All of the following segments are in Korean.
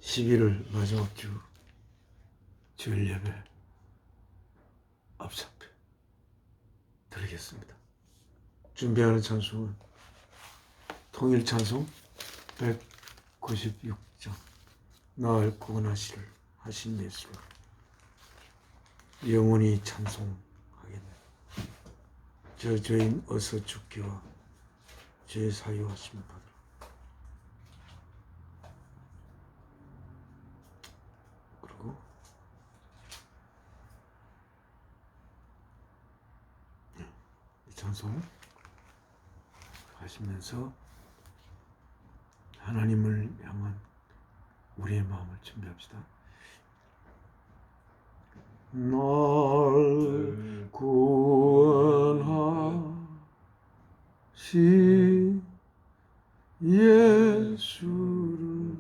11월 마지막 주 주일 예배 앞사표 드리겠습니다. 준비하는 찬송은 통일 찬송 196장 나를 구원하시를 하신 예수 영원히 찬송하겠네. 저 죄인 어서 죽기와 죄 사유하심 받으라. 그리고 이 찬송 하시면서 하나님을 향한 우리의 마음을 준비합시다. 날 구원하신 예수를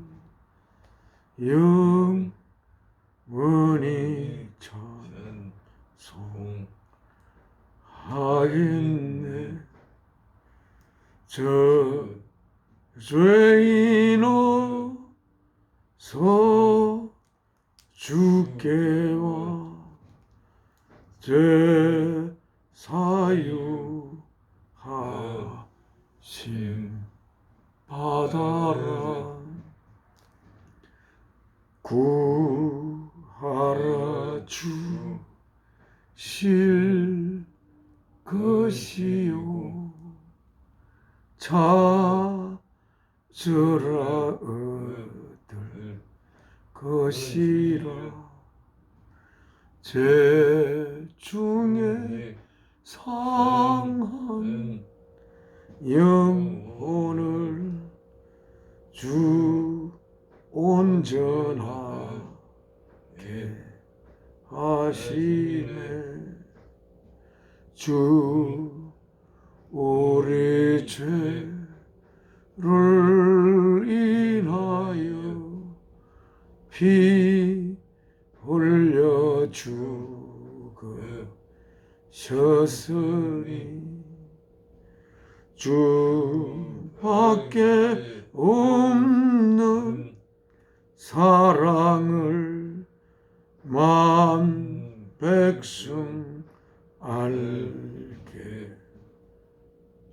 영원히 찬송하겠네. 저 죄인으로서 주께와 죄 사유하심 받아라. 구하라 주실 것이요 찾으라 얻을 것이라. 제 중에 상한 영혼을 주 온전하게 하시네. 주 우리 죄를 인하여 피 흘려 죽으셨으니 주밖에 없는 사랑을 만 백성 알게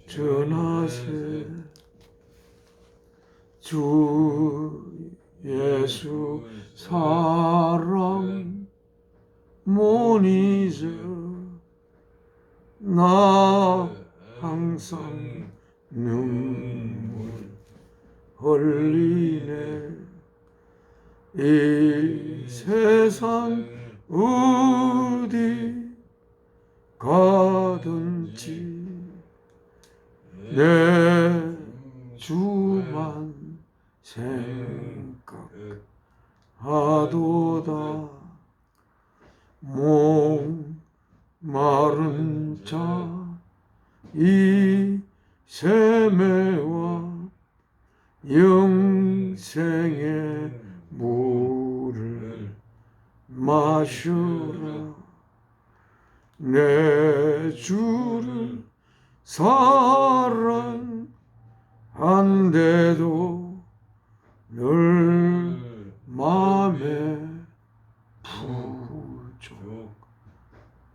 전하세. 주 예수 사랑 못 잊어 나 항상 눈물 흘리네. 이 세상 어디 가든지 내 주만 생각하도다. 목마른 자 이 샘매와 영생의 물을 마셔라. 내 주를 사랑한데도 늘 맘에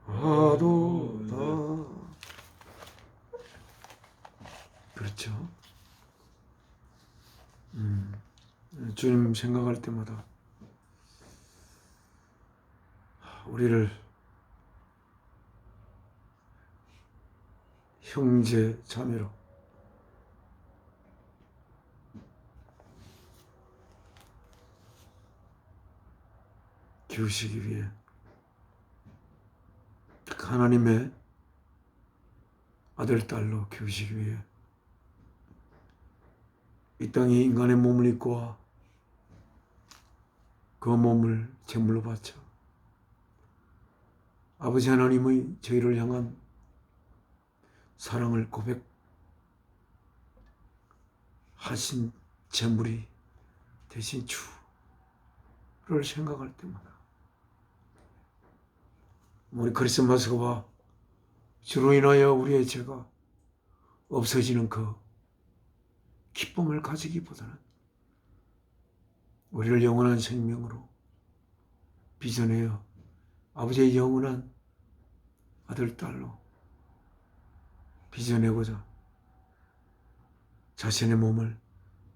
부족하도다. 그렇죠? 주님 생각할 때마다 우리를 형제 자매로 키우시기 위해 하나님의 아들, 딸로 키우시기 위해 이 땅에 인간의 몸을 입고 그 몸을 제물로 바쳐 아버지 하나님의 저희를 향한 사랑을 고백하신 제물이 되신 주를 생각할 때마다 우리 크리스마스가 주로 인하여 우리의 죄가 없어지는 그 기쁨을 가지기보다는 우리를 영원한 생명으로 빚어내어 아버지의 영원한 아들, 딸로 빚어내고자 자신의 몸을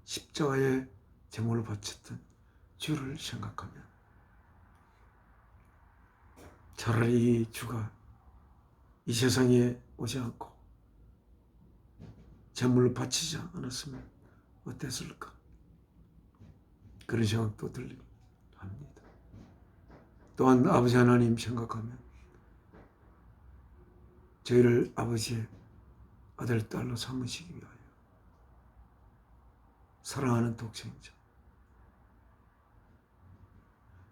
십자가의 제물로 바쳤던 주를 생각하면 차라리 이 주가 이 세상에 오지 않고 제물로 바치지 않았으면 어땠을까? 그런 생각도 들립니다. 또한 아버지 하나님 생각하면 저희를 아버지의 아들, 딸로 삼으시기 위하여 사랑하는 독생자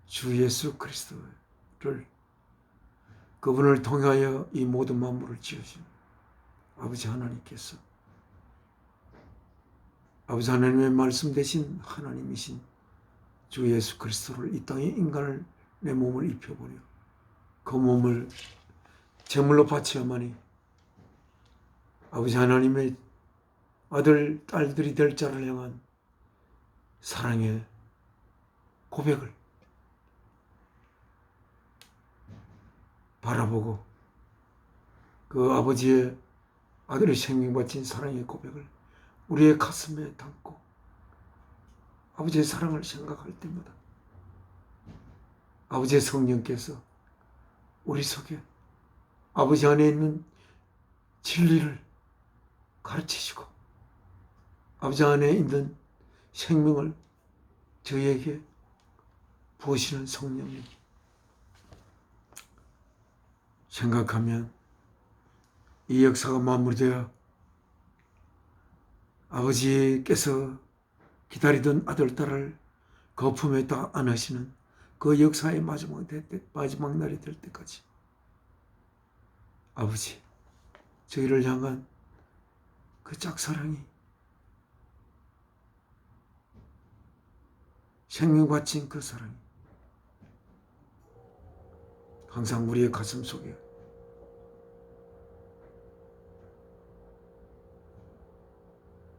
주 예수 그리스도를 그분을 통하여 이 모든 만물을 지으신 아버지 하나님께서 아버지 하나님의 말씀 대신 하나님이신 주 예수 그리스도를 이 땅에 인간을 내 몸을 입혀버려 그 몸을 제물로 바치야만이 아버지 하나님의 아들, 딸들이 될 자를 향한 사랑의 고백을 바라보고 그 아버지의 아들의 생명 바친 사랑의 고백을 우리의 가슴에 담고 아버지의 사랑을 생각할 때마다 아버지의 성령께서 우리 속에 아버지 안에 있는 진리를 가르치시고 아버지 안에 있는 생명을 저희에게 부으시는 성령님 생각하면 이 역사가 마무리되어 아버지께서 기다리던 아들, 딸을 거품에 다 안으시는 그 역사의 마지막 날이 될 때까지 아버지 저희를 향한 그 짝사랑이 생명 바친 그 사랑이 항상 우리의 가슴 속에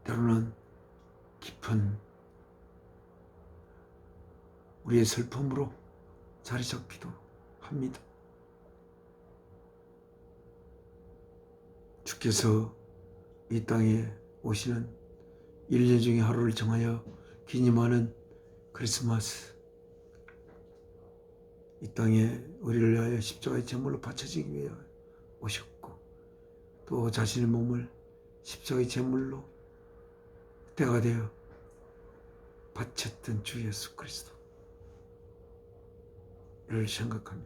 때로는 깊은 우리의 슬픔으로 자리 잡기도 합니다. 주께서 이 땅에 오시는 1년 중에 하루를 정하여 기념하는 크리스마스 이 땅에 우리를 위하여 십자가의 제물로 바쳐지기 위해 오셨고 또 자신의 몸을 십자가의 제물로 때가 되어 바쳤던 주 예수 그리스도를 생각하며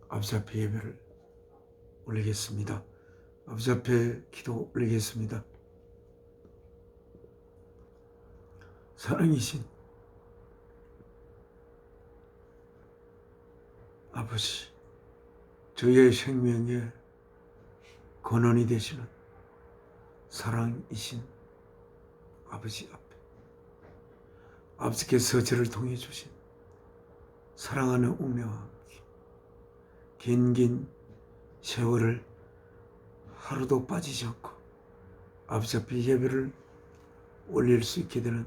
아버지 앞에 예배를 올리겠습니다. 아버지 앞에 기도 올리겠습니다. 사랑이신 아버지, 저희의 생명의 근원이 되시는 사랑이신 아버지 앞에 아버지께서 저를 통해 주신 사랑하는 웅내와 함께 긴 세월을 하루도 빠지지 않고 아버지 앞에 예배를 올릴 수 있게 되는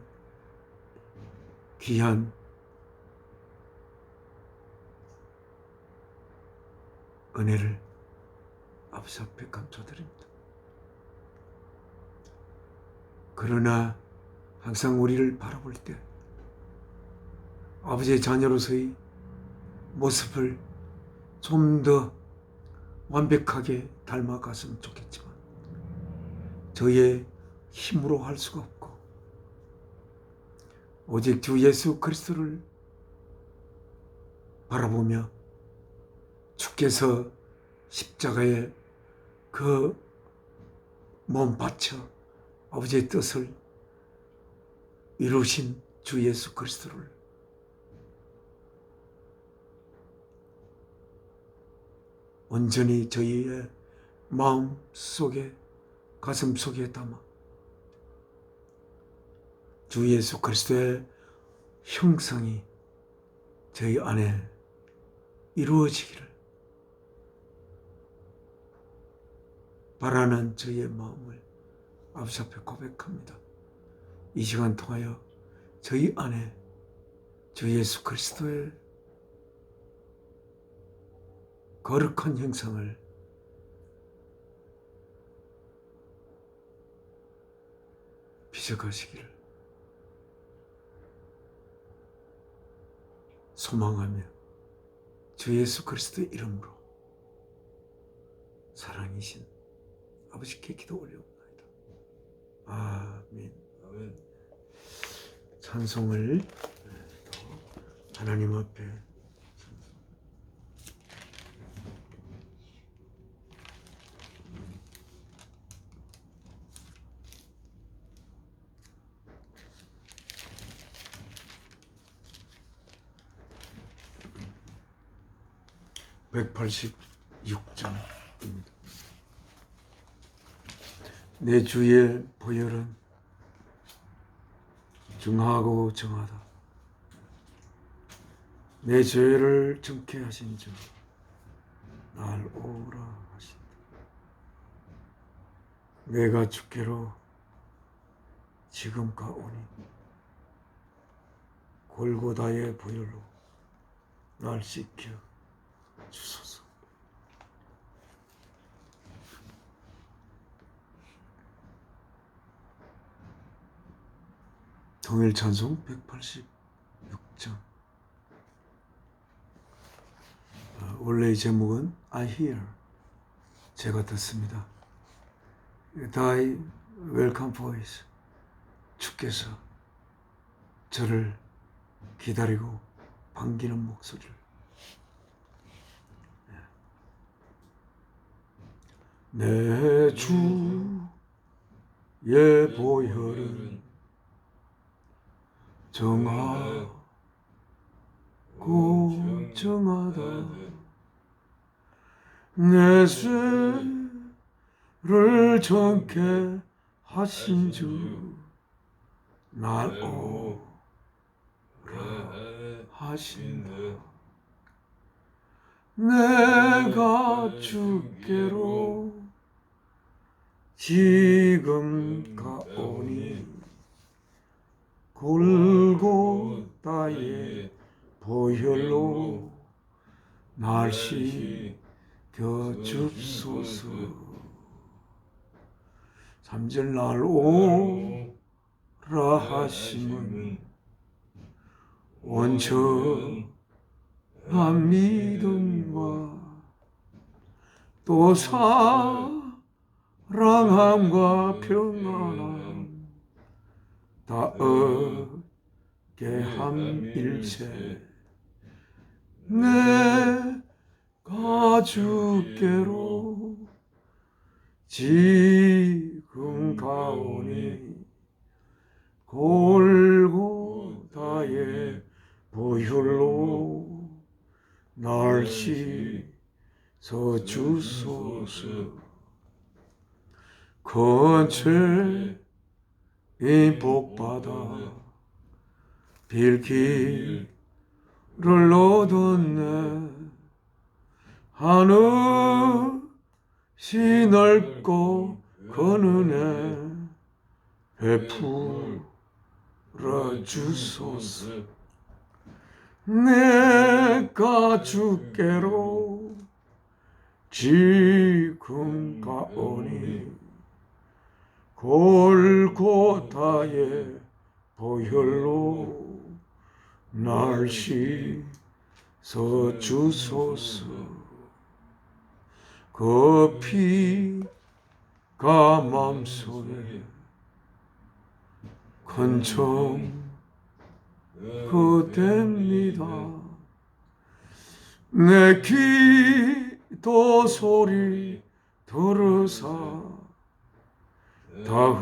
귀한 은혜를 아버지 앞에 감사드립니다. 그러나 항상 우리를 바라볼 때 아버지의 자녀로서의 모습을 좀 더 완벽하게 닮아갔으면 좋겠지만 저의 힘으로 할 수가 없고 오직 주 예수 그리스도를 바라보며 주께서 십자가에 그 몸 바쳐 아버지의 뜻을 이루신 주 예수 그리스도를 온전히 저희의 마음 속에 가슴 속에 담아 주 예수 그리스도의 형상이 저희 안에 이루어지기를 바라는 저희의 마음을 아버지 앞에 고백합니다. 이 시간 통하여 저희 안에 주 예수 그리스도의 거룩한 형상을 비춰가시기를 소망하며 주 예수 그리스도의 이름으로 사랑이신 아버지께 기도 올려옵나이다. 아멘. 찬송을 하나님 앞에 (186장입니다) 내 주의 보혈은 정하고 정하다. 내 죄를 정케 하신 주 날 오라 하신다. 내가 주께로 지금 가오니 골고다의 보혈로 날 씻겨 주소서. 통일 찬송 186장. 원래의 제목은 I hear, 제가 듣습니다. Thy welcome voice, 주께서 저를 기다리고 반기는 목소리를. 내 주의 보혈은 정하고 정하다. 내 죄를 정케 하신 주 날 오라 하신다. 내가 주께로 지금 가오니 골고다의 보혈로 날 씻겨 주소서. 3절 날 오라 하심은 온전한 믿음과 또 사랑함과 평안함 다 얻게 함일세. 내가 주께로 지금 가오니 골고다의 보혈로 날 씻어 주소서. 건죄인 복받아 빌기를 얻었네. 하늘이 넓고 그는혜 베풀어 주소서. 내가 주께로 지금 가오니 골고다의 보혈로 날 씻어 주소서. 그 피가 마음속에 큰 증거 됩니다. 내 기도 소리 들으사 다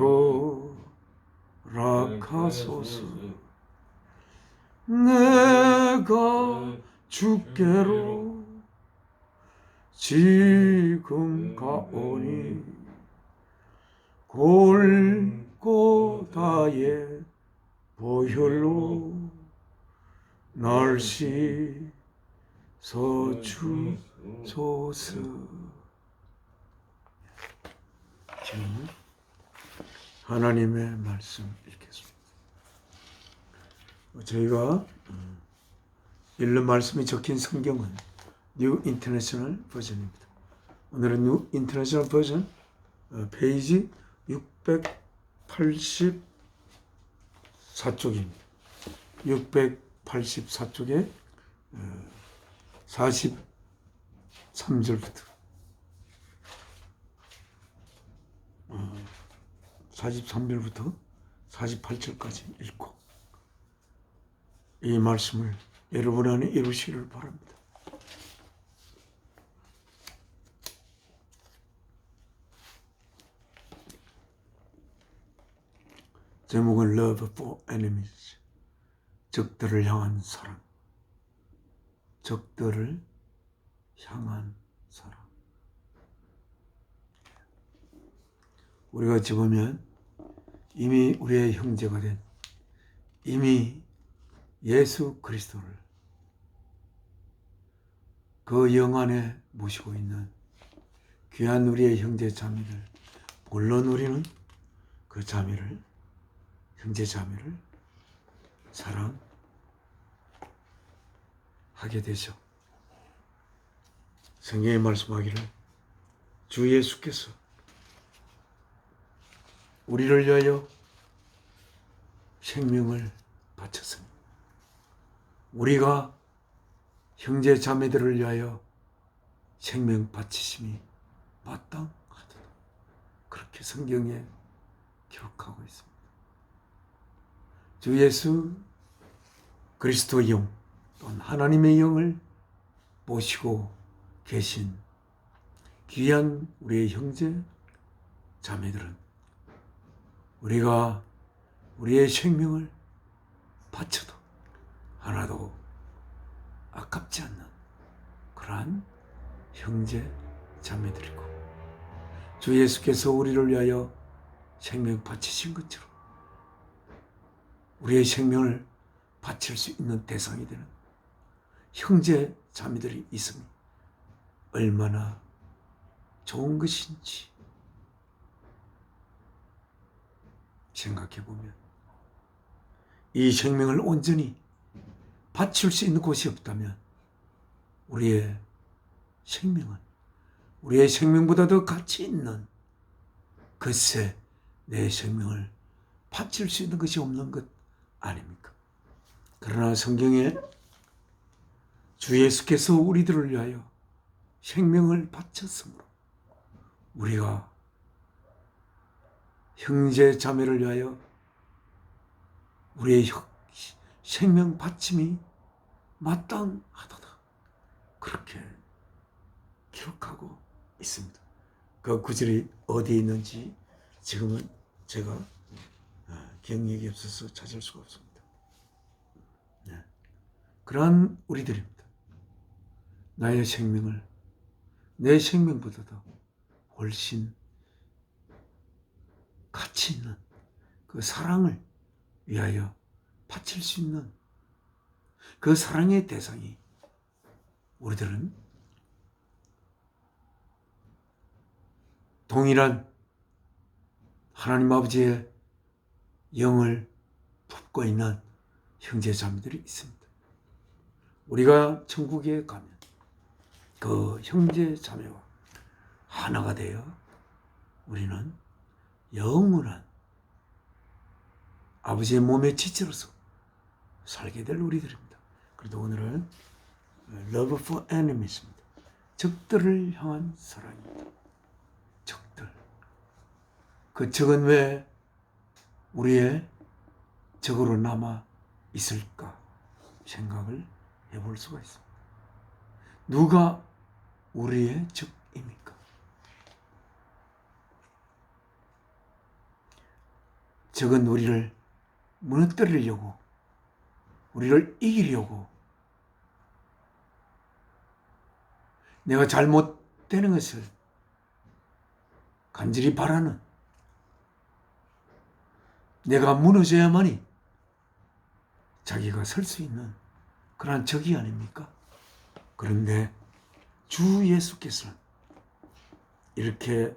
허락하소서. 내가 주께로 지금 가오니 골고다의 보혈로 날 씻어 주소서. 지금 하나님의 말씀 읽겠습니다. 저희가 이런 말씀이 적힌 성경은 뉴 인터내셔널 버전입니다. 오늘은 뉴 인터내셔널 버전 페이지 684쪽입니다. 684쪽에 43절부터 43절부터 48절까지 읽고 이 말씀을 여러분 안에 이루시기를 바랍니다. 제목은 Love for Enemies, 적들을 향한 사랑. 적들을 향한 사랑. 우리가 어찌 보면 이미 우리의 형제가 된 이미 예수 그리스도를 그 영 안에 모시고 있는 귀한 우리의 형제 자매들, 물론 우리는 그 자매를, 형제 자매를 사랑하게 되죠. 성경에 말씀하기를 주 예수께서 우리를 위하여 생명을 바쳤습니다. 우리가 형제 자매들을 위하여 생명 바치심이 마땅하도다. 그렇게 성경에 기록하고 있습니다. 주 예수 그리스도의 영 또는 하나님의 영을 모시고 계신 귀한 우리의 형제 자매들은 우리가 우리의 생명을 바쳐도 하나도 아깝지 않는 그러한 형제 자매들이고, 주 예수께서 우리를 위하여 생명 바치신 것처럼 우리의 생명을 바칠 수 있는 대상이 되는 형제 자매들이 있음이 얼마나 좋은 것인지 생각해 보면 이 생명을 온전히 바칠 수 있는 곳이 없다면 우리의 생명은 우리의 생명보다 더 가치 있는 글쎄 내 생명을 바칠 수 있는 것이 없는 것 아닙니까? 그러나 성경에 주 예수께서 우리들을 위하여 생명을 바쳤으므로 우리가 형제 자매를 위하여 우리의 생명 바침이 마땅하도다. 그렇게 기록하고 있습니다. 그 구절이 어디에 있는지 지금은 제가 기억력이 없어서 찾을 수가 없습니다. 네. 그러한 우리들입니다. 나의 생명을 내 생명보다도 훨씬 가치 있는 그 사랑을 위하여 바칠 수 있는 그 사랑의 대상이 우리들은 동일한 하나님 아버지의 영을 품고 있는 형제 자매들이 있습니다. 우리가 천국에 가면 그 형제 자매와 하나가 되어 우리는 영원한 아버지의 몸의 지체로서 살게 될 우리들입니다. 그래도 오늘은 Love for Enemies입니다. 적들을 향한 사랑입니다. 적들. 그 적은 왜 우리의 적으로 남아 있을까 생각을 해볼 수가 있습니다. 누가 우리의 적입니까? 적은 우리를 무너뜨리려고, 우리를 이기려고, 내가 잘못되는 것을 간절히 바라는, 내가 무너져야만이 자기가 설 수 있는 그러한 적이 아닙니까? 그런데 주 예수께서는 이렇게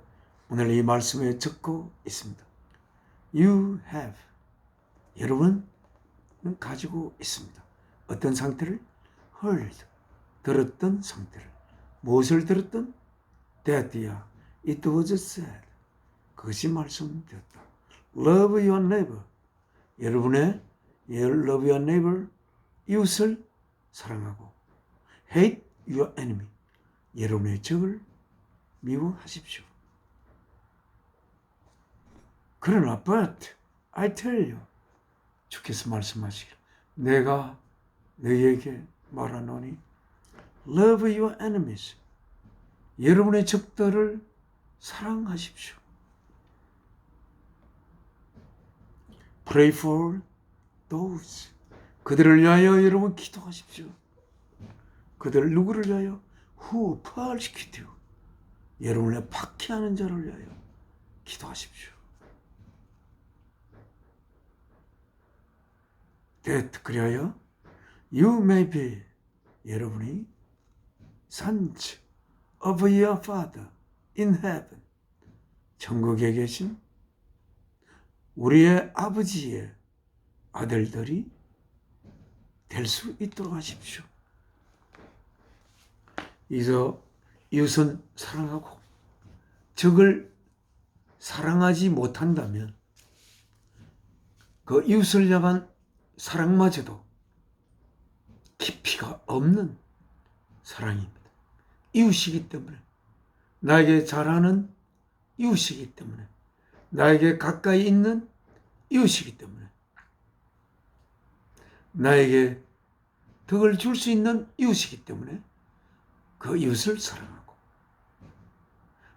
오늘 이 말씀에 적고 있습니다. You have, 여러분은 가지고 있습니다. 어떤 상태를? heard, 들었던 상태를. 무엇을 들었던? that야, it was said, 그것이 말씀되었다. love your neighbor, 여러분의 love your neighbor, 이웃을 사랑하고 hate your enemy, 여러분의 적을 미워하십시오. 그러나 but I tell you, 주께서 말씀하시기를 내가 너희에게 말하노니 love your enemies, 여러분의 적들을 사랑하십시오. Pray for those, 그들을 위하여 여러분 기도하십시오. 그들 누구를 위하여? Who persecute you, 여러분의 박해하는 자를 위하여 기도하십시오. that, 그리하여 you may be, 여러분이 sons of your Father in heaven, 천국에 계신 우리의 아버지의 아들들이 될 수 있도록 하십시오. 이웃은 사랑하고 적을 사랑하지 못한다면 그 이웃을 향한 사랑마저도 깊이가 없는 사랑입니다. 이웃이기 때문에, 나에게 잘하는 이웃이기 때문에, 나에게 가까이 있는 이웃이기 때문에, 나에게 덕을 줄 수 있는 이웃이기 때문에 그 이웃을 사랑하고,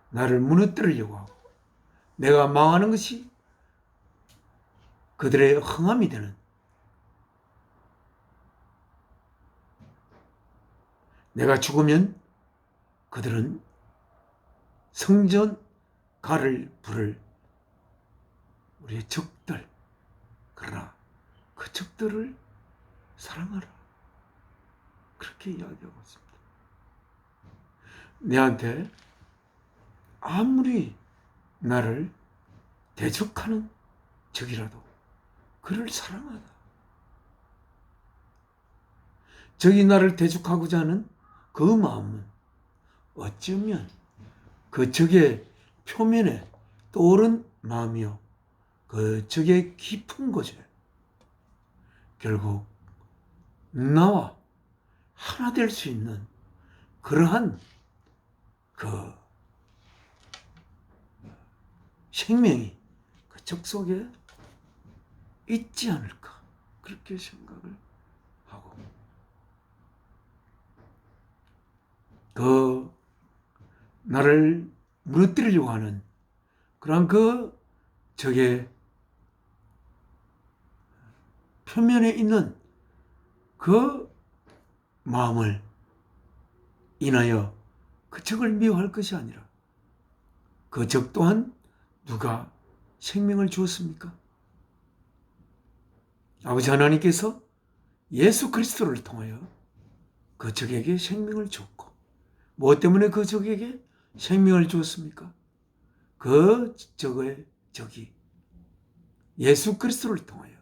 나를 무너뜨리려고 하고 내가 망하는 것이 그들의 흥함이 되는, 내가 죽으면 그들은 성전 가를 부를 우리의 적들, 그러나 그 적들을 사랑하라, 그렇게 이야기하고 있습니다. 내한테 아무리 나를 대적하는 적이라도 그를 사랑하라. 적이 나를 대적하고자 하는 그 마음은 어쩌면 그 적의 표면에 떠오른 마음이요, 그 적의 깊은 곳에 결국 나와 하나 될 수 있는 그러한 그 생명이 그 적 속에 있지 않을까, 그렇게 생각을 하고, 그 나를 무너뜨리려고 하는 그런 그 적의 표면에 있는 그 마음을 인하여 그 적을 미워할 것이 아니라, 그 적 또한 누가 생명을 주었습니까? 아버지 하나님께서 예수 그리스도를 통하여 그 적에게 생명을 주었고, 무엇 때문에 그 적에게 생명을 주었습니까? 그 적의 적이 예수 그리스도를 통하여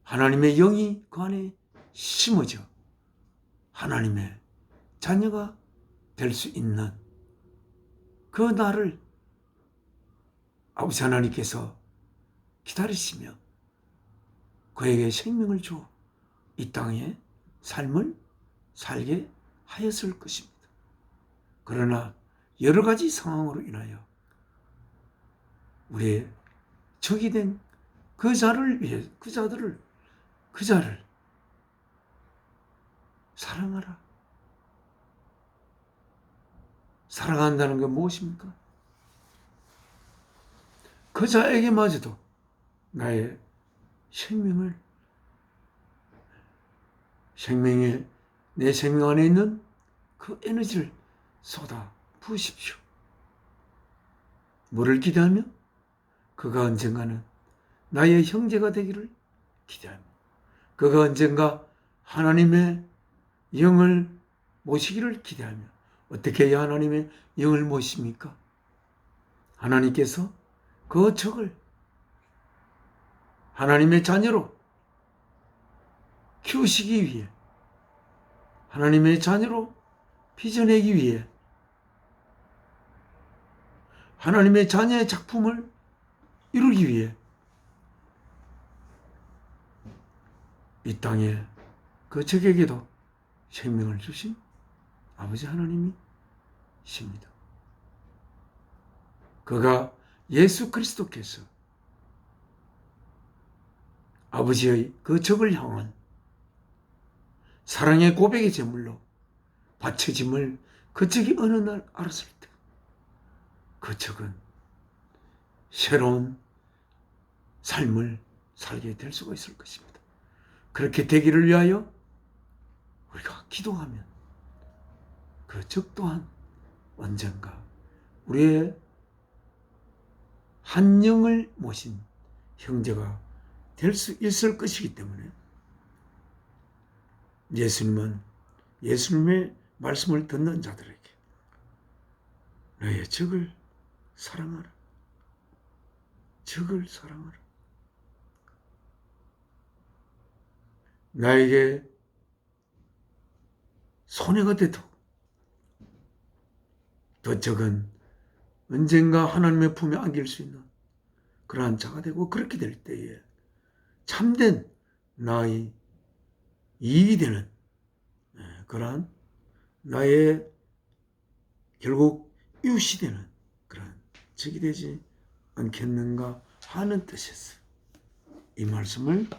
하나님의 영이 그 안에 심어져 하나님의 자녀가 될 수 있는 그 날을 아버지 하나님께서 기다리시며 그에게 생명을 주어 이 땅에 삶을 살게 하였을 것입니다. 그러나 여러 가지 상황으로 인하여 우리의 적이 된 그 자를 위해, 그 자를 사랑하라. 사랑한다는 건 무엇입니까? 그 자에게마저도 나의 내 생명 안에 있는 그 에너지를 쏟아 부으십시오. 뭐를 기대하며? 그가 언젠가는 나의 형제가 되기를 기대하며, 그가 언젠가 하나님의 영을 모시기를 기대하며. 어떻게 해야 하나님의 영을 모십니까? 하나님께서 그 적을 하나님의 자녀로 키우시기 위해 하나님의 자녀로 빚어내기 위해 하나님의 자녀의 작품을 이루기 위해 이 땅에 그 적에게도 생명을 주신 아버지 하나님이 십니다. 그가 예수 그리스도께서 아버지의 그 적을 향한 사랑의 고백의 제물로 바쳐짐을 그 적이 어느 날 알았을 때 그 적은 새로운 삶을 살게 될 수가 있을 것입니다. 그렇게 되기를 위하여 우리가 기도하면 그 적 또한 언젠가 우리의 한 영을 모신 형제가 될 수 있을 것이기 때문에 예수님은 예수님의 말씀을 듣는 자들에게 너의 적을 사랑하라. 적을 사랑하라. 나에게 손해가 돼도 그 적은 언젠가 하나님의 품에 안길 수 있는 그러한 자가 되고 그렇게 될 때에 참된 나의 이익이 되는 그러한 나의 결국 이웃이 되는 그런 적이 되지 않겠는가 하는 뜻에서 이 말씀을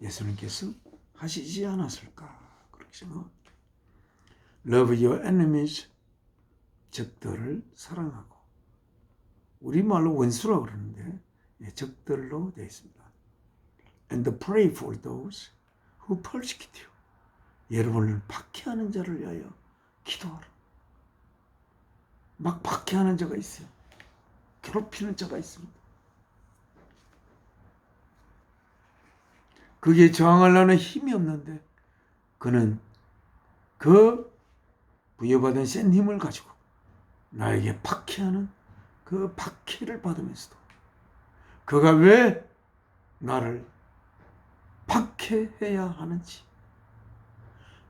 예수님께서 하시지 않았을까 그렇게 생각합니다. Love your enemies, 적들을 사랑하고 우리말로 원수라고 그러는데 적들로 되어 있습니다. And pray for those who persecute you. 여러분을 박해하는 자를 위하여 기도하라. 막 박해하는 자가 있어요. 괴롭히는 자가 있습니다. 그게 저항하려는 힘이 없는데 그는 그 부여받은 센 힘을 가지고 나에게 박해하는 그 박해를 받으면서도 그가 왜 나를 박해해야 하는지,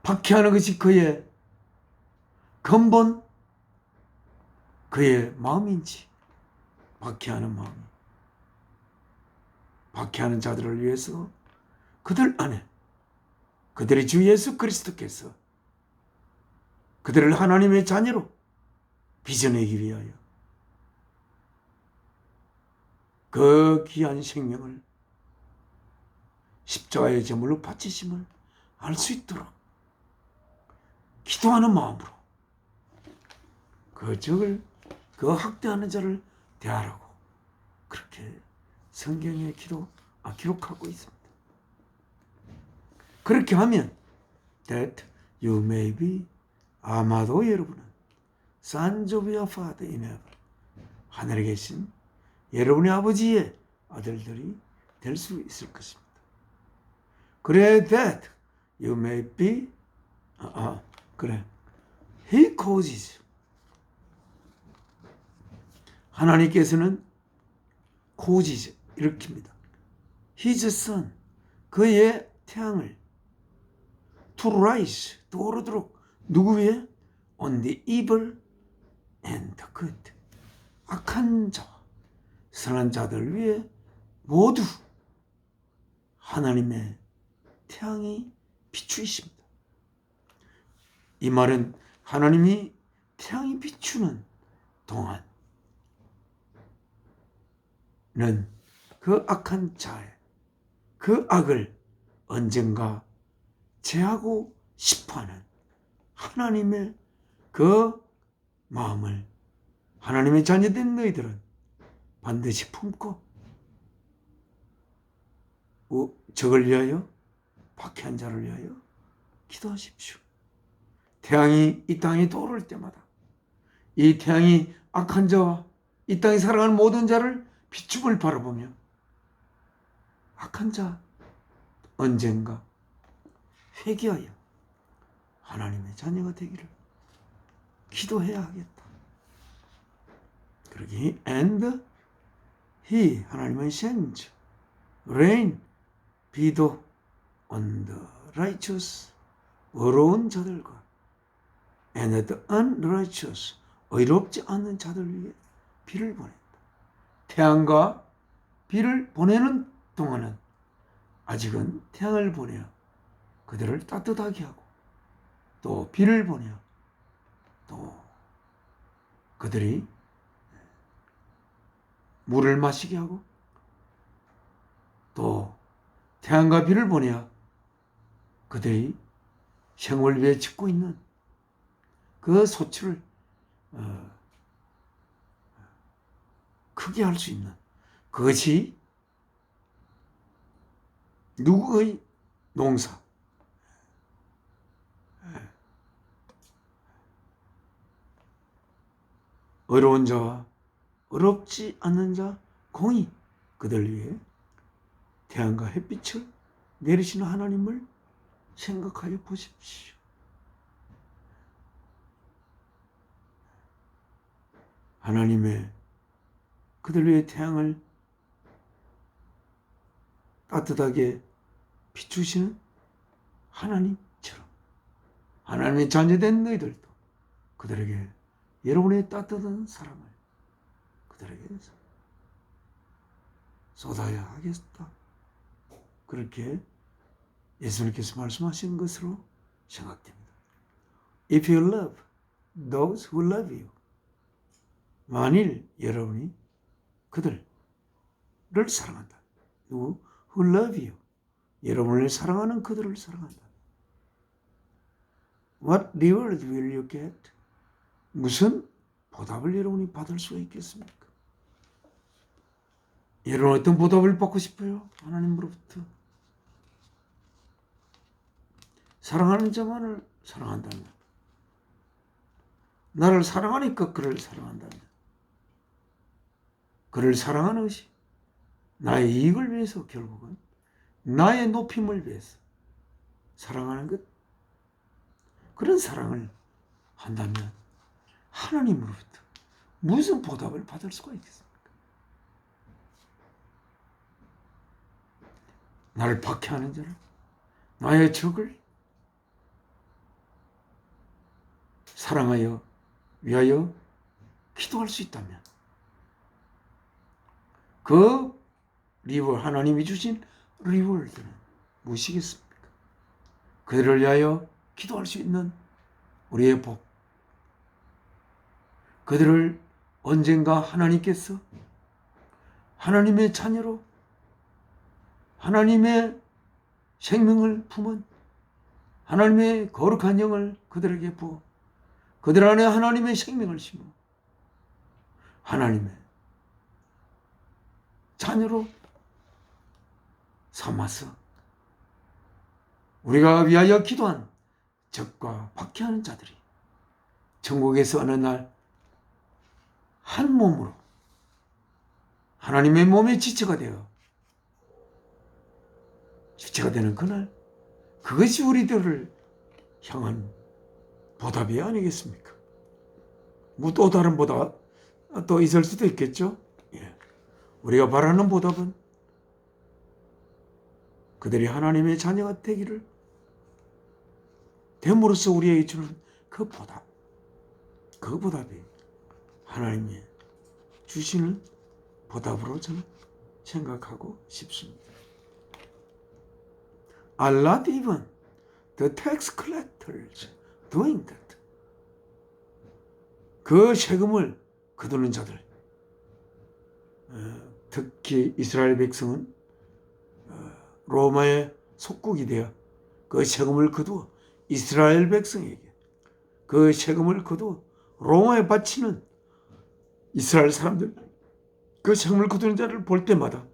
박해하는 것이 그의 근본, 그의 마음인지, 박해하는 마음이, 박해하는 자들을 위해서 그들 안에 그들의 주 예수 그리스도께서 그들을 하나님의 자녀로 빚어내기 위하여 그 귀한 생명을 십자가의 제물로 바치심을 알 수 있도록 기도하는 마음으로 그 적을, 그 학대하는 자를 대하라고 그렇게 성경에 기록하고 있습니다. 그렇게 하면 that you may be, 아마도 여러분은 sons of your father in heaven, 하늘에 계신 여러분의 아버지의 아들들이 될 수 있을 것입니다. 그래 that you may be, 그래, he causes, 하나님께서는 causes 일으킵니다. his son, 그의 태양을 to rise, 떠오르도록 누구 위에? on the evil and the good, 악한 자와 선한 자들 위에 모두 하나님의 태양이 비추이십니다. 이 말은 하나님이 태양이 비추는 동안은 그 악한 자의 그 악을 언젠가 제하고 싶어하는 하나님의 그 마음을 하나님의 자녀된 너희들은 반드시 품고 적을 위하여, 박해한 자를 위하여 기도하십시오. 태양이 이 땅에 떠오를 때마다 이 태양이 악한 자와 이 땅에 살아가는 모든 자를 비춤을 바라보며 악한 자 언젠가 회개하여 하나님의 자녀가 되기를 기도해야 하겠다. 그러기 and he, 하나님은 sends rain, 비도 on the righteous, 의로운 자들과 and the unrighteous, 의롭지 않은 자들 위해 비를 보낸다. 태양과 비를 보내는 동안은 아직은 태양을 보내어 그들을 따뜻하게 하고, 또 비를 보내어 또 그들이 물을 마시게 하고, 또 태양과 비를 보내어 그들이 생을 위해 짓고 있는 그 소출을 크게 할 수 있는, 그것이 누구의 농사, 어려운 자와 어렵지 않는 자 공의, 그들 위해 태양과 햇빛을 내리시는 하나님을 생각하여 보십시오. 하나님의 그들 위해 태양을 따뜻하게 비추시는 하나님처럼 하나님의 자녀된 너희들도 그들에게 여러분의 따뜻한 사랑을 그들에게 쏟아야 하겠다. 그렇게 예수님께서 말씀하신 것으로 생각됩니다. If you love those who love you, 만일 여러분이 그들을 사랑한다. 누구? Who love you. 여러분을 사랑하는 그들을 사랑한다. What reward will you get? 무슨 보답을 여러분이 받을 수가 있겠습니까? 여러분 어떤 보답을 받고 싶어요? 하나님으로부터. 사랑하는 자만을 사랑한다면, 나를 사랑하니까 그를 사랑한다면, 그를 사랑하는 것이 나의 이익을 위해서, 결국은 나의 높임을 위해서 사랑하는 것, 그런 사랑을 한다면 하나님으로부터 무슨 보답을 받을 수가 있겠습니까? 나를 박해하는 자를, 나의 적을 사랑하여 위하여 기도할 수 있다면, 그 하나님이 주신 리워드는 무엇이겠습니까? 그들을 위하여 기도할 수 있는 우리의 복, 그들을 언젠가 하나님께서 하나님의 자녀로 하나님의 생명을 품은 하나님의 거룩한 영을 그들에게 부어 그들 안에 하나님의 생명을 심어 하나님의 자녀로 삼아서 우리가 위하여 기도한 적과 박해하는 자들이 천국에서 어느 날 한 몸으로 하나님의 몸의 지체가 되어 지체가 되는 그날, 그것이 우리들을 향한 보답이 아니겠습니까? 뭐 또 다른 보답 또 있을 수도 있겠죠. 예. 우리가 바라는 보답은 그들이 하나님의 자녀가 되기를 됨으로써 우리에게 주는 그 보답, 그 보답이 하나님이 주시는 보답으로 저는 생각하고 싶습니다. Are not even the tax collectors doing that? 그 세금을 거두는 자들, 특히 이스라엘 백성은 로마의 속국이 되어 그 세금을 거두어 이스라엘 백성에게 그 세금을 거두어 로마에 바치는 이스라엘 사람들, 그 세금을 거두는 자를 볼 때마다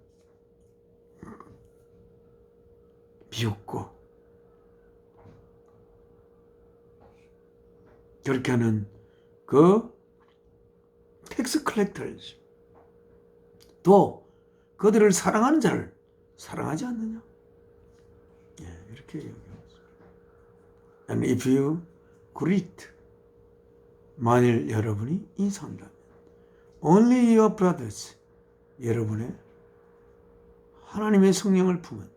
비웃고, 그렇게 하는 그 텍스 컬렉터즈, 또 그들을 사랑하는 자를 사랑하지 않느냐? 예, 이렇게 얘기합니다. And if you greet, 만일 여러분이 인사한다면, only your brothers, 여러분의 하나님의 성령을 품은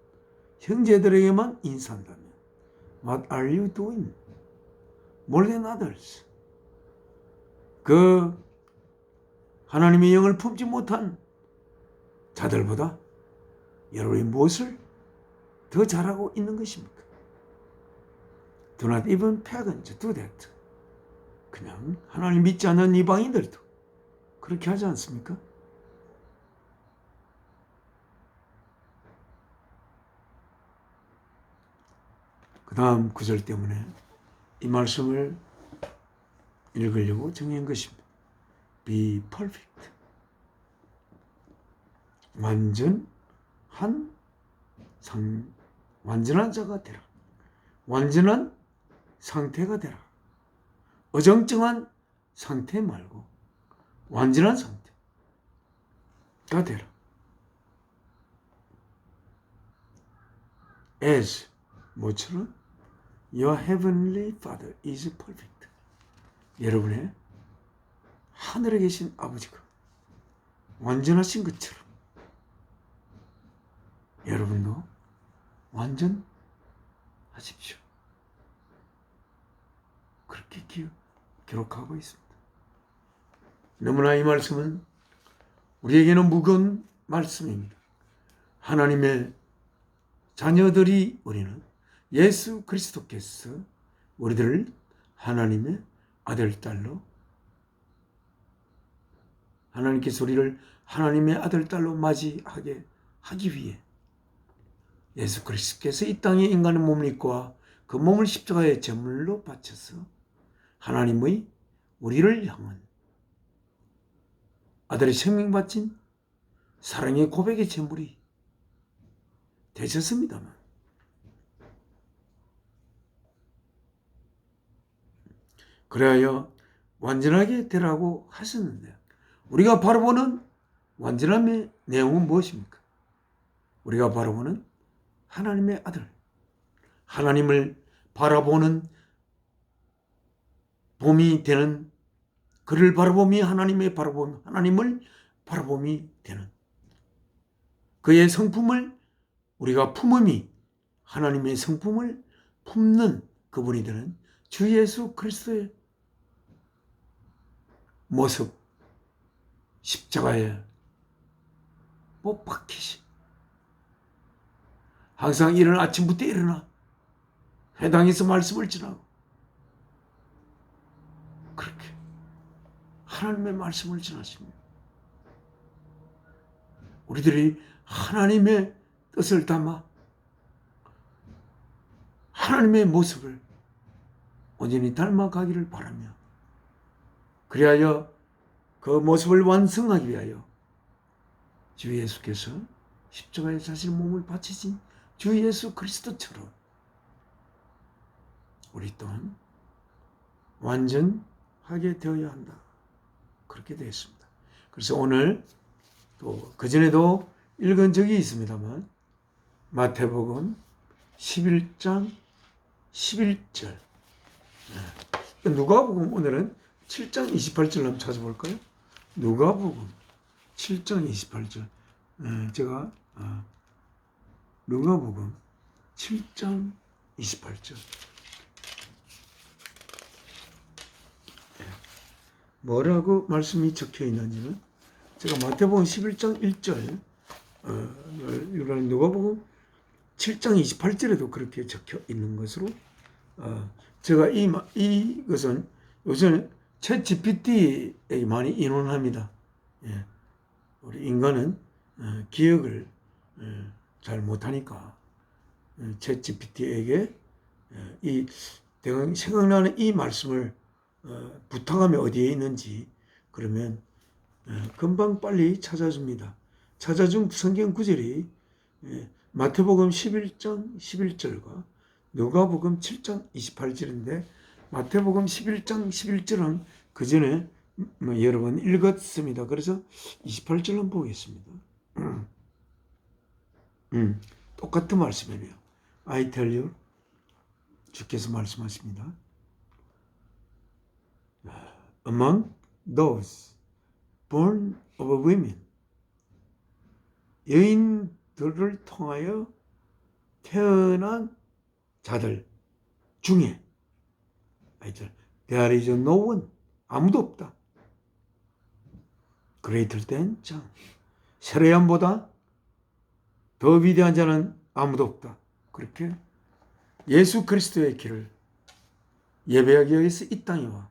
형제들에게만 인사한다면, what are you doing? more than others. 그 하나님의 영을 품지 못한 자들보다 여러분이 무엇을 더 잘하고 있는 것입니까? Do not even pagans do that. 그냥 하나님 믿지 않는 이방인들도 그렇게 하지 않습니까? 그 다음 구절 때문에 이 말씀을 읽으려고 정한 것입니다. Be perfect. 완전한 자가 되라. 완전한 상태가 되라. 어정쩡한 상태 말고 완전한 상태가 되라. As 뭐처럼? Your heavenly Father is perfect. 여러분의 하늘에 계신 아버지가 완전하신 것처럼 여러분도 완전하십시오. 그렇게 기록하고 있습니다. 너무나 이 말씀은 우리에게는 무거운 말씀입니다. 하나님의 자녀들이 우리는 예수 그리스도께서 우리들을 하나님의 아들, 딸로 하나님께서 우리를 하나님의 아들, 딸로 맞이하게 하기 위해 예수 그리스도께서 이 땅에 인간의 몸을 입고 그 몸을 십자가의 제물로 바쳐서 하나님의 우리를 향한 아들의 생명 바친 사랑의 고백의 제물이 되셨습니다만 그래야 완전하게 되라고 하셨는데 우리가 바라보는 완전함의 내용은 무엇입니까? 우리가 바라보는 하나님의 아들, 하나님을 바라보는 봄이 되는 그를 바라보며 하나님을 바라봄이 되는 그의 성품을 우리가 품음이 하나님의 성품을 품는 그분이 되는 주 예수 그리스도의 모습, 십자가에 못 박히신 항상 이른 아침부터 일어나 회당에서 말씀을 전하고 그렇게 하나님의 말씀을 전하십니다. 우리들이 하나님의 뜻을 담아 하나님의 모습을 온전히 닮아가기를 바라며 그리하여 그 모습을 완성하기 위하여 주 예수께서 십자가에 자신의 몸을 바치신 주 예수 그리스도처럼 우리 또한 완전하게 되어야 한다. 그렇게 되었습니다. 그래서 오늘 또 그전에도 읽은 적이 있습니다만 마태복음 11장 11절 누가복음 오늘은 7장 28절 한번 찾아볼까요? 누가복음 7장 28절 제가 누가복음 7장 28절 뭐라고 말씀이 적혀 있는지는 제가 마태복음 11장 1절 누가복음 7장 28절에도 그렇게 적혀 있는 것으로 제가 이것은 요새는 챗 GPT에 많이 인용합니다. 예. 우리 인간은 기억을 잘 못하니까 챗 GPT에게 이 대강 생각나는 이 말씀을 부탁하면 어디에 있는지 그러면 금방 빨리 찾아줍니다. 찾아준 성경 구절이 마태복음 11장 11절과 누가복음 7장 28절인데 마태복음 11장 11절은 그 전에 여러 번 읽었습니다. 그래서 28절 한번 보겠습니다. 똑같은 말씀이네요. I tell you, 주께서 말씀하십니다. Among those born of women, 여인들을 통하여 태어난 자들 중에 There is no one. 아무도 없다. Greater than John. 세례요한보다 더 위대한 자는 아무도 없다. 그렇게 예수 그리스도의 길을 예배하기 위해서 이 땅에 와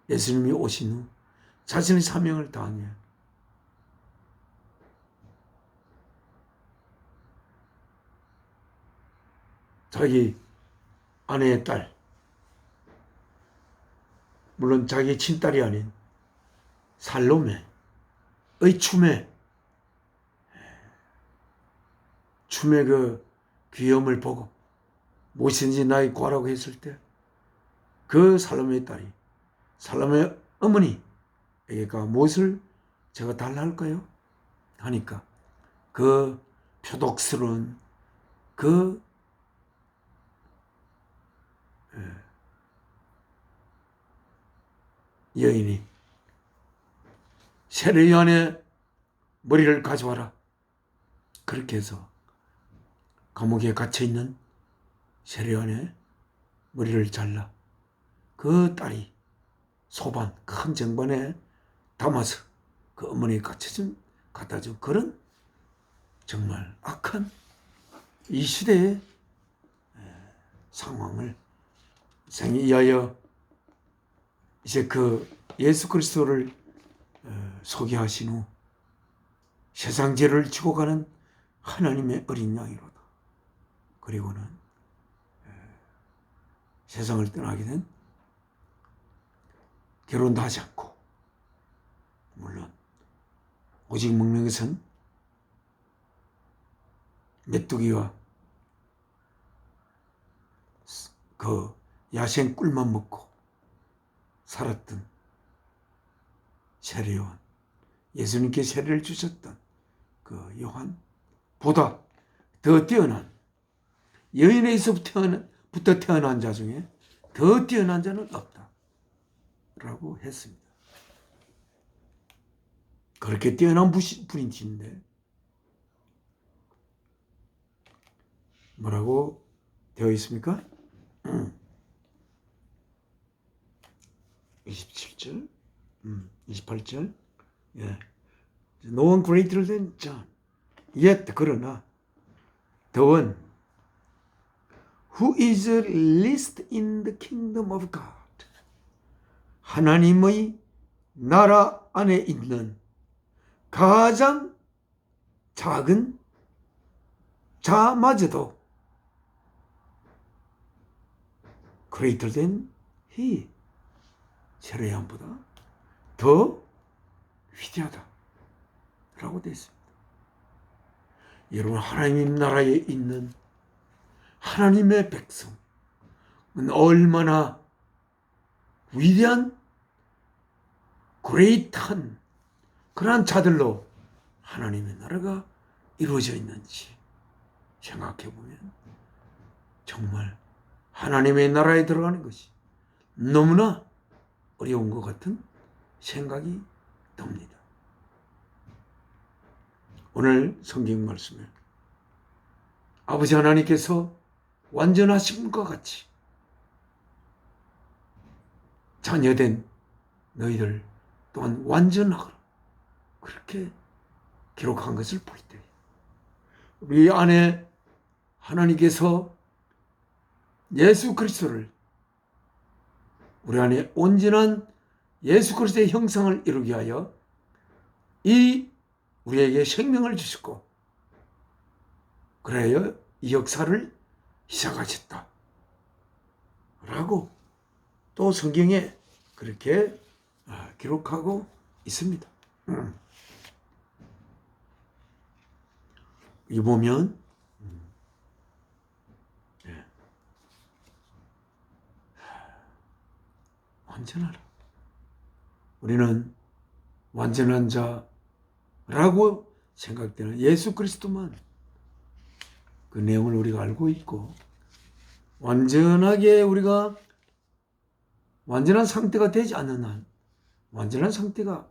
예수님이 오신 후 자신의 사명을 다하며 자기 아내의 딸, 물론 자기 친딸이 아닌 살로메의 춤의 그 귀염을 보고 무엇인지 나의 구하라고 했을 때 그 살로메의 딸이 살로메의 어머니에게가 무엇을 제가 달라 할까요? 하니까 그 표독스러운 그 여인이 세례요한의 머리를 가져와라. 그렇게 해서 감옥에 갇혀있는 세례요한의 머리를 잘라 그 딸이 소반 큰 쟁반에 담아서 그 어머니에 갖다 준 그런 정말 악한 이 시대의 상황을 생이하여 이제 그 예수 그리스도를 소개하신 후 세상 죄를 지고 가는 하나님의 어린 양이로다. 그리고는 세상을 떠나게 된 결혼도 하지 않고 물론 오직 먹는 것은 메뚜기와 그 야생 꿀만 먹고 살았던 세례요한, 예수님께 세례를 주셨던 그 요한보다 더 뛰어난 여인에서부터 태어난 자 중에 더 뛰어난 자는 없다 라고 했습니다. 그렇게 뛰어난 분이신데 뭐라고 되어 있습니까? 27절, 28절. 예. No one greater than John. Yet 그러나 the one who is least in the kingdom of God. 하나님의 나라 안에 있는 가장 작은 자마저도 greater than he. 세례요한보다 더 위대하다 라고 되어 있습니다. 여러분, 하나님 나라에 있는 하나님의 백성은 얼마나 위대한 그레이트한 그러한 자들로 하나님의 나라가 이루어져 있는지 생각해 보면 정말 하나님의 나라에 들어가는 것이 너무나 어려운 것 같은 생각이 듭니다. 오늘 성경 말씀에 아버지 하나님께서 완전하신 것 같이 자녀된 너희들 또한 완전하거라 그렇게 기록한 것을 볼 때 우리 안에 하나님께서 예수 그리스도를 우리 안에 온전한 예수 그리스도의 형상을 이루게 하여 우리에게 생명을 주셨고 그래야 이 역사를 시작하셨다 라고 또 성경에 그렇게 기록하고 있습니다. 이 보면 완전하라. 우리는 완전한 자라고 생각되는 예수 그리스도만 그 내용을 우리가 알고 있고 완전하게 우리가 완전한 상태가 되지 않는 한 완전한 상태가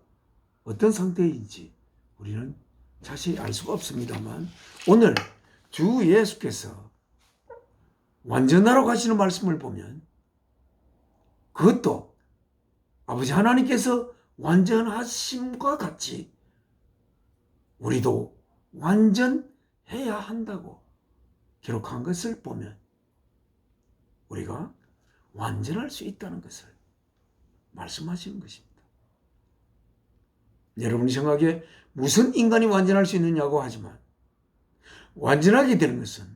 어떤 상태인지 우리는 자세히 알 수가 없습니다만 오늘 주 예수께서 완전하라고 하시는 말씀을 보면 그것도 아버지 하나님께서 완전하심과 같이 우리도 완전해야 한다고 기록한 것을 보면 우리가 완전할 수 있다는 것을 말씀하시는 것입니다. 여러분이 생각에 무슨 인간이 완전할 수 있느냐고 하지만 완전하게 되는 것은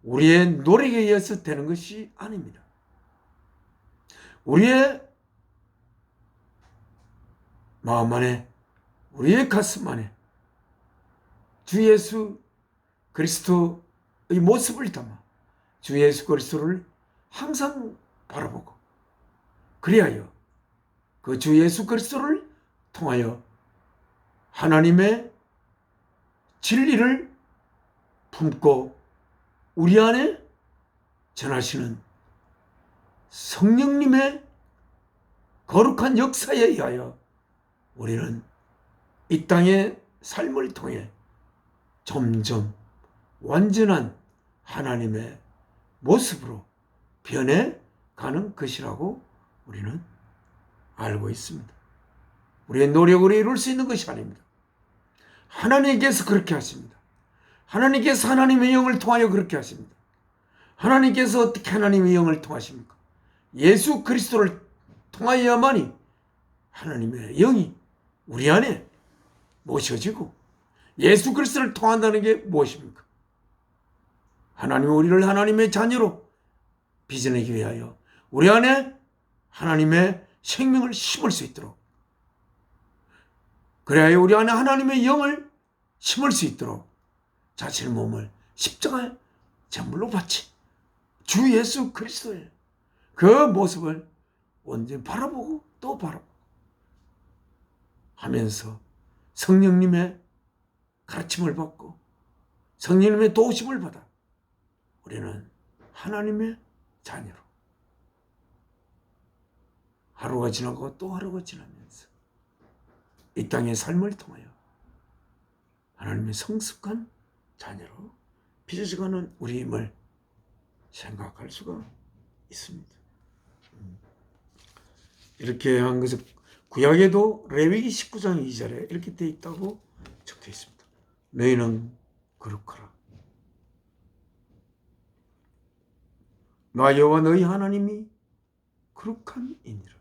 우리의 노력에 의해서 되는 것이 아닙니다. 우리의 마음 안에, 우리의 가슴 안에 주 예수 그리스도의 모습을 담아 주 예수 그리스도를 항상 바라보고 그리하여 그 주 예수 그리스도를 통하여 하나님의 진리를 품고 우리 안에 전하시는 성령님의 거룩한 역사에 의하여 우리는 이 땅의 삶을 통해 점점 완전한 하나님의 모습으로 변해가는 것이라고 우리는 알고 있습니다. 우리의 노력으로 이룰 수 있는 것이 아닙니다. 하나님께서 그렇게 하십니다. 하나님께서 하나님의 영을 통하여 그렇게 하십니다. 하나님께서 어떻게 하나님의 영을 통하십니까? 예수 그리스도를 통하여야만이 하나님의 영이 우리 안에 모셔지고, 예수 그리스도를 통한다는 게 무엇입니까? 하나님은 우리를 하나님의 자녀로 빚어내기 위하여 우리 안에 하나님의 생명을 심을 수 있도록, 그래야 우리 안에 하나님의 영을 심을 수 있도록 자신의 몸을 십자가에 제물로 바치 주 예수 그리스도의 그 모습을 온전히 바라보고 또 바라보고 하면서 성령님의 가르침을 받고 성령님의 도우심을 받아 우리는 하나님의 자녀로 하루가 지나고 또 하루가 지나면서 이 땅의 삶을 통하여 하나님의 성숙한 자녀로 빚어져가는 우리임을 생각할 수가 있습니다. 이렇게 한 것은 구약에도 레위기 19장 2절에 이렇게 되어 있다고 적혀 있습니다. 너희는 거룩하라. 나 여호와 너희 하나님이 거룩함이니라.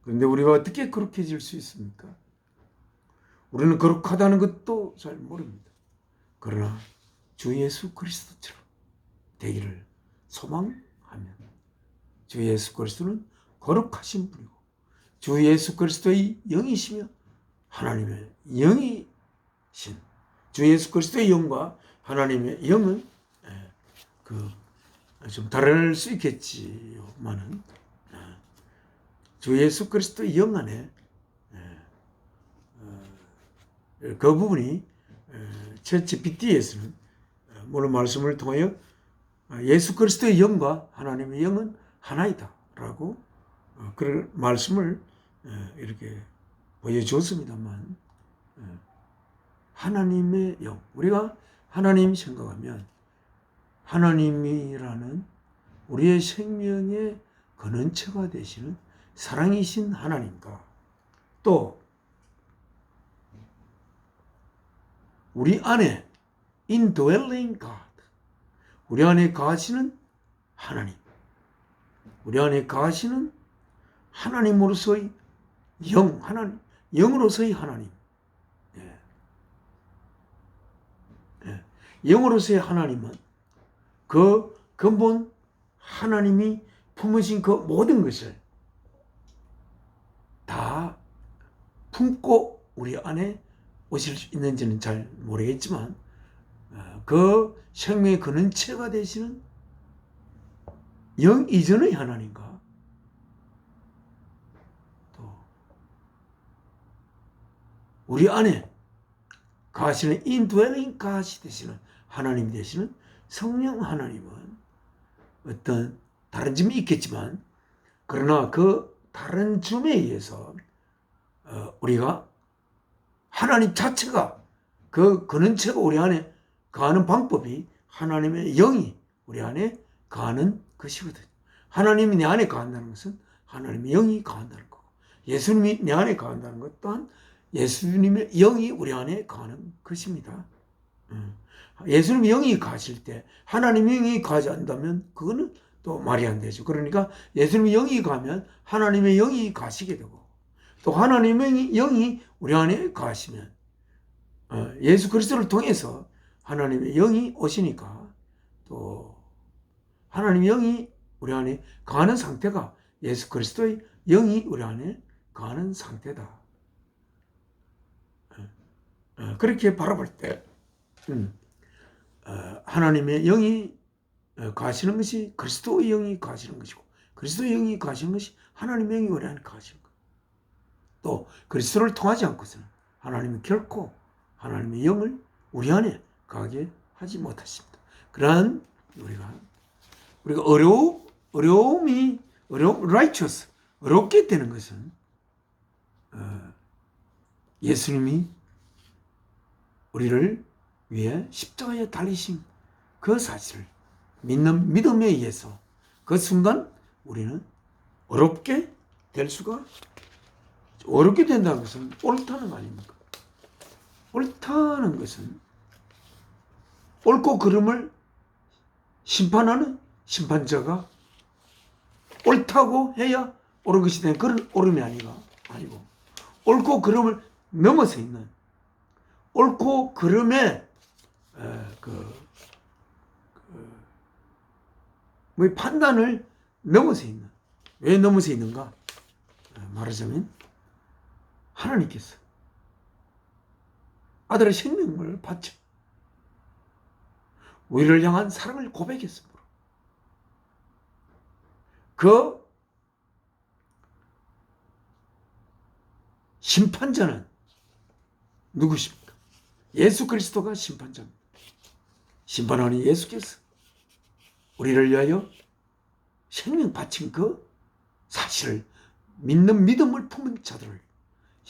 그런데 우리가 어떻게 거룩해질 수 있습니까? 우리는 거룩하다는 것도 잘 모릅니다. 그러나 주 예수 그리스도처럼 되기를 소망하면 주 예수 그리스도는 거룩하신 분이고 주 예수 그리스도의 영이시며 하나님의 영이신 주 예수 그리스도의 영과 하나님의 영은 좀 다를 수 있겠지만은 주 예수 그리스도의 영 안에 그 부분이 챗GPT에서는 물론 말씀을 통하여 예수 그리스도의 영과 하나님의 영은 하나이다 라고 그런 말씀을 이렇게 보여줬습니다만, 하나님의 영, 우리가 하나님 생각하면 하나님이라는 우리의 생명의 근원체가 되시는 사랑이신 하나님과 또 우리 안에 indwelling God, 우리 안에 거하시는 하나님, 우리 안에 거하시는 하나님으로서의 영, 하나님, 영으로서의 하나님, 영으로서의 하나님은 그 근본 하나님이 품으신 그 모든 것을 다 품고 우리 안에 오실 수 있는지는 잘 모르겠지만 그 생명의 근원체가 되시는 영 이전의 하나님과 또 우리 안에 가시는 indwelling God이 되시는 하나님이 되시는 성령 하나님은 어떤 다른 점이 있겠지만 그러나 그 다른 점에 의해서 우리가 하나님 자체가 그 근원체가 우리 안에 거하는 방법이 하나님의 영이 우리 안에 거하는 것이거든요. 하나님이 내 안에 거한다는 것은 하나님의 영이 거한다는 거고, 예수님이 내 안에 거한다는 것 또한 예수님의 영이 우리 안에 거하는 것입니다. 예수님의 영이 거하실 때 하나님의 영이 거하지 않는다면 그거는 또 말이 안 되죠. 그러니까 예수님의 영이 거하면 하나님의 영이 거하시게 되고, 또 하나님의 영이 우리 안에 거하시면 예수 그리스도를 통해서 하나님의 영이 오시니까 또 하나님의 영이 우리 안에 거하는 상태가 예수 그리스도의 영이 우리 안에 거하는 상태다. 그렇게 바라볼 때 하나님의 영이 거하시는 것이 그리스도의 영이 거하시는 것이고, 그리스도의 영이 거하시는 것이 하나님의 영이 우리 안에 거하시는 것. 또 그리스도를 통하지 않고서는 하나님은 결코 하나님의 영을 우리 안에 거하게 하지 못하십니다. 그러한 우리가 righteous, 어렵게 되는 것은 예수님이 우리를 위해 십자가에 달리신 그 사실을 믿는 믿음에 의해서 그 순간 우리는 어렵게 될 수가, 어렵게 된다는 것은 옳다는 거 아닙니까? 옳다는 것은 옳고 그름을 심판하는 심판자가 옳다고 해야 옳은 것이 되는 그런 옳음이 아니고, 옳고 그름을 넘어서 있는, 옳고 그름의 판단을 넘어서 있는. 왜 넘어서 있는가? 말하자면 하나님께서 아들의 생명을 바쳐 우리를 향한 사랑을 고백했으므로 그 심판자는 누구십니까? 예수 그리스도가 심판자입니다. 심판하는 예수께서 우리를 위하여 생명 바친 그 사실을 믿는 믿음을 품은 자들을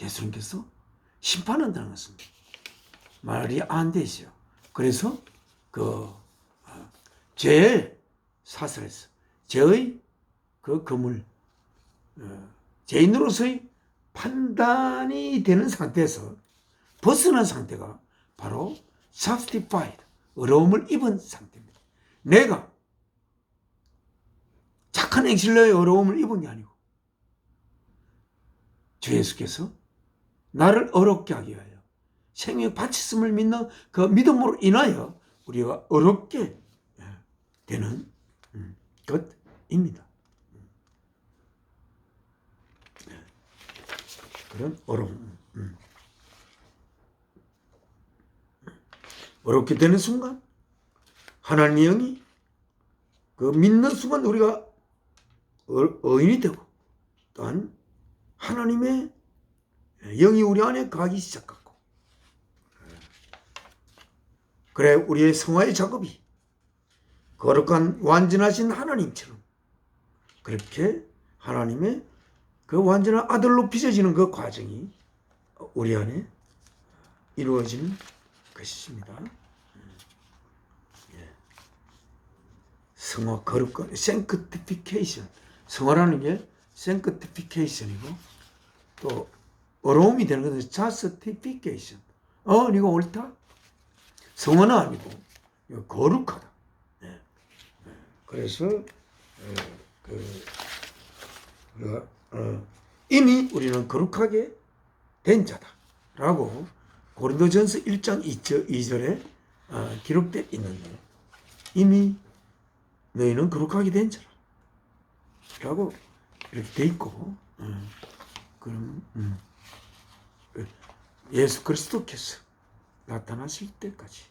예수님께서 심판한다는 것은 말이 안 되죠. 그래서 죄의 사슬에서, 죄의 그 그물, 죄인으로서의 판단이 되는 상태에서 벗어난 상태가 바로 justified, 어려움을 입은 상태입니다. 내가 착한 행실로의 어려움을 입은 게 아니고 주 예수께서 나를 어렵게 하기 위하여 생명 바치심을 믿는 그 믿음으로 인하여 우리가 어렵게 되는 것입니다. 그런 어려움. 어렵게 되는 순간 하나님의 영이 그 믿는 순간 우리가 의인이 되고, 또한 하나님의 영이 우리 안에 가기 시작하고, 그래 우리의 성화의 작업이 거룩한 완전하신 하나님처럼 그렇게 하나님의 그 완전한 아들로 빚어지는 그 과정이 우리 안에 이루어지는 것입니다. 성화, 거룩한 sanctification, 성화라는 게 sanctification이고, 또 어려움이 되는 것은 justification. 이거 옳다? 성화는 아니고 거룩하다. 그래서 이미 우리는 거룩하게 된 자다라고 고린도전서 1장 2절에 기록되어 있는데, 이미 너희는 거룩하게 된 자라고 이렇게 돼 있고, 그럼 예수 그리스도께서 나타나실 때까지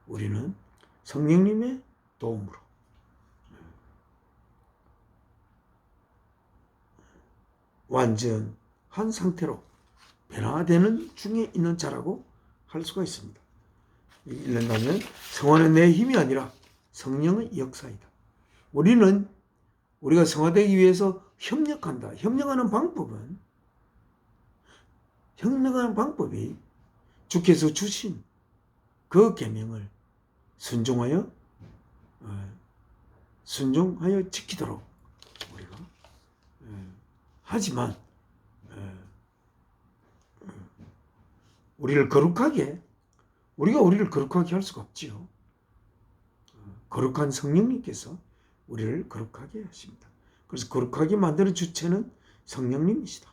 우리는 성령님의 도움으로 완전한 상태로 변화되는 중에 있는 자라고 할 수가 있습니다. 이런다면 성화는 내 힘이 아니라 성령의 역사이다. 우리가 성화되기 위해서 협력한다. 협력하는 방법이 주께서 주신 그 계명을 순종하여 지키도록 하지만 우리가 우리를 거룩하게 할 수가 없지요. 거룩한 성령님께서 우리를 거룩하게 하십니다. 그래서 거룩하게 만드는 주체는 성령님이시다.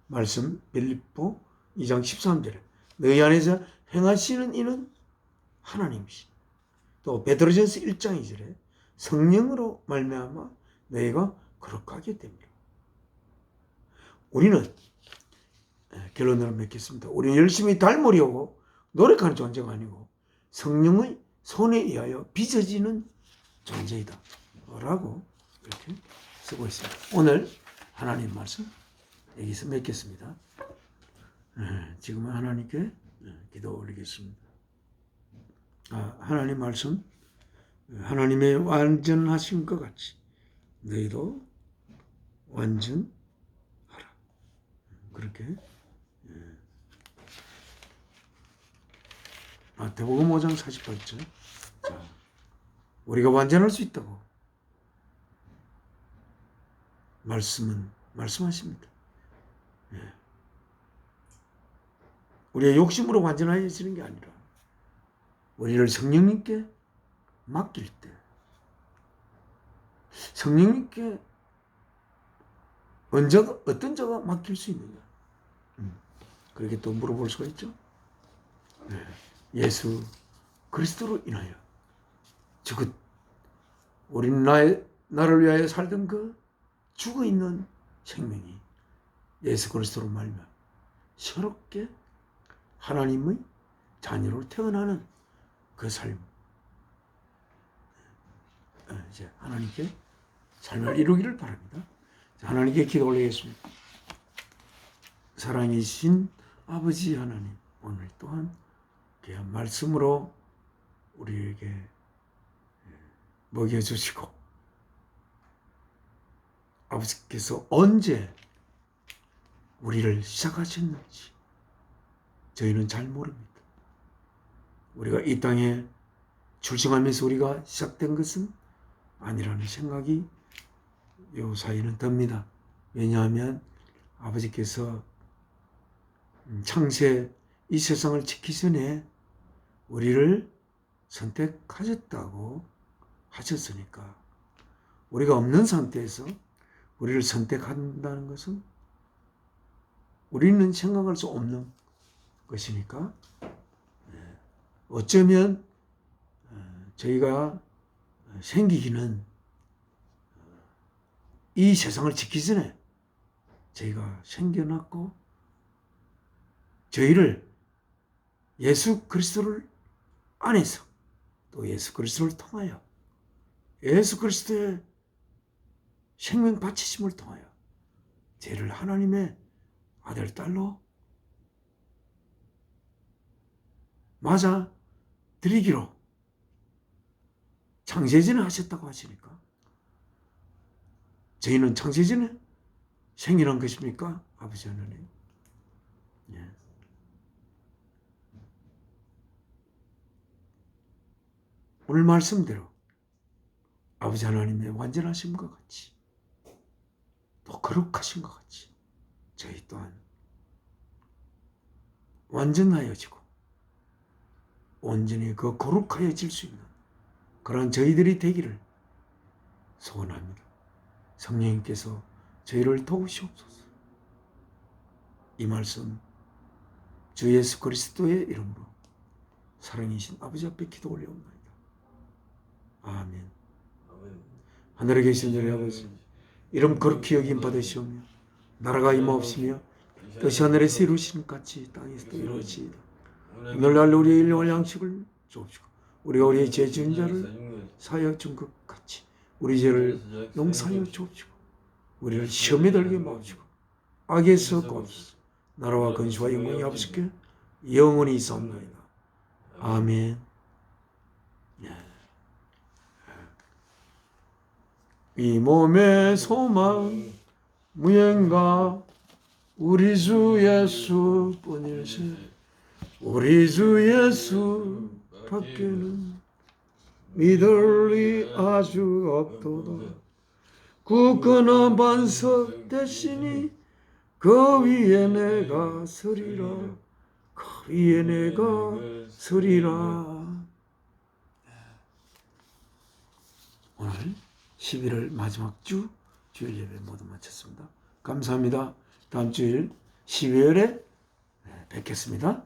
말씀 빌립보 2장 13절에 너희 안에서 행하시는 이는 하나님이시. 또 베드로전서 1장 2절에 성령으로 말미암아 너희가 거룩하게 됩니다. 우리는 결론으로 맺겠습니다. 우리는 열심히 닮으려고 노력하는 존재가 아니고 성령의 손에 의하여 빚어지는 존재이다 라고 이렇게 쓰고 있습니다. 오늘 하나님 말씀 여기서 맺겠습니다. 지금은 하나님께 기도 올리겠습니다. 하나님 말씀, 하나님의 완전하신 것 같이 너희도 완전하라. 그렇게 마태복음 5장 48절. 자, 우리가 완전할 수 있다고 말씀하십니다. 우리의 욕심으로 완전해지는 게 아니라 우리를 성령님께 맡길 때 성령님께 어떤 자가 맡길 수 있느냐 그렇게 또 물어볼 수가 있죠. 예수 그리스도로 인하여 우리는 나를 위하여 살던 그 죽어있는 생명이 예수 그리스도로 말미암아 새롭게 하나님의 자녀로 태어나는 그 삶, 이제 하나님께 삶을 이루기를 바랍니다. 하나님께 기도 올리겠습니다. 사랑이신 아버지 하나님, 오늘 또한 귀한 말씀으로 우리에게 먹여주시고 아버지께서 언제 우리를 시작하셨는지 저희는 잘 모릅니다. 우리가 이 땅에 출생하면서 우리가 시작된 것은 아니라는 생각이 요 사이는 듭니다. 왜냐하면 아버지께서 창세 이 세상을 지키기 전에 우리를 선택하셨다고 하셨으니까 우리가 없는 상태에서 우리를 선택한다는 것은 우리는 생각할 수 없는 것이니까 어쩌면 저희가 생기기는 이 세상을 지키기 전에 저희가 생겨났고 저희를 예수 그리스도를 안에서 또 예수 그리스도를 통하여 예수 그리스도의 생명 바치심을 통하여 저희를 하나님의 아들 딸로 맞아 드리기로 창세전에 하셨다고 하시니까 저희는 창세전에 생겨난 것입니까? 아버지 하나님. 예. 오늘 말씀대로 아버지 하나님의 완전하신 것 같이 또 거룩하신 것 같이 저희 또한 완전하여지고 온전히 그 거룩하여질 수 있는 그런 저희들이 되기를 소원합니다. 성령님께서 저희를 도우시옵소서. 이 말씀 주 예수 그리스도의 이름으로 사랑이신 아버지 앞에 기도 올려옵나이다. 아멘. 하늘에 계신 저희 아버지 이름 거룩히 여김 받으시오며 나라가 임하옵시며 뜻이 하늘에서 이루어지는 같이 땅에서도 이루어지이다. 오늘날 우리의 일용할 양식을 주옵시고 우리가 우리의 죄 지은 자를 사하여 준 것 같이 우리 죄를 용서하여 주옵시고 우리를 시험에 들게 마옵시고 악에서 구하옵소서. 나라와 근시와 영광이 아버지께 영원히 있사옵나이다. 아멘. 이 몸의 소망 무언가 우리 주 예수 뿐일세 우리 주 예수 밖에는 믿을 리 아주 없도다. 굳건한 반석 대신이 그 위에 내가 서리라. 그 위에 내가 서리라. 오늘 11월 마지막 주 주일 예배 모두 마쳤습니다. 감사합니다. 다음 주일 12월에 뵙겠습니다.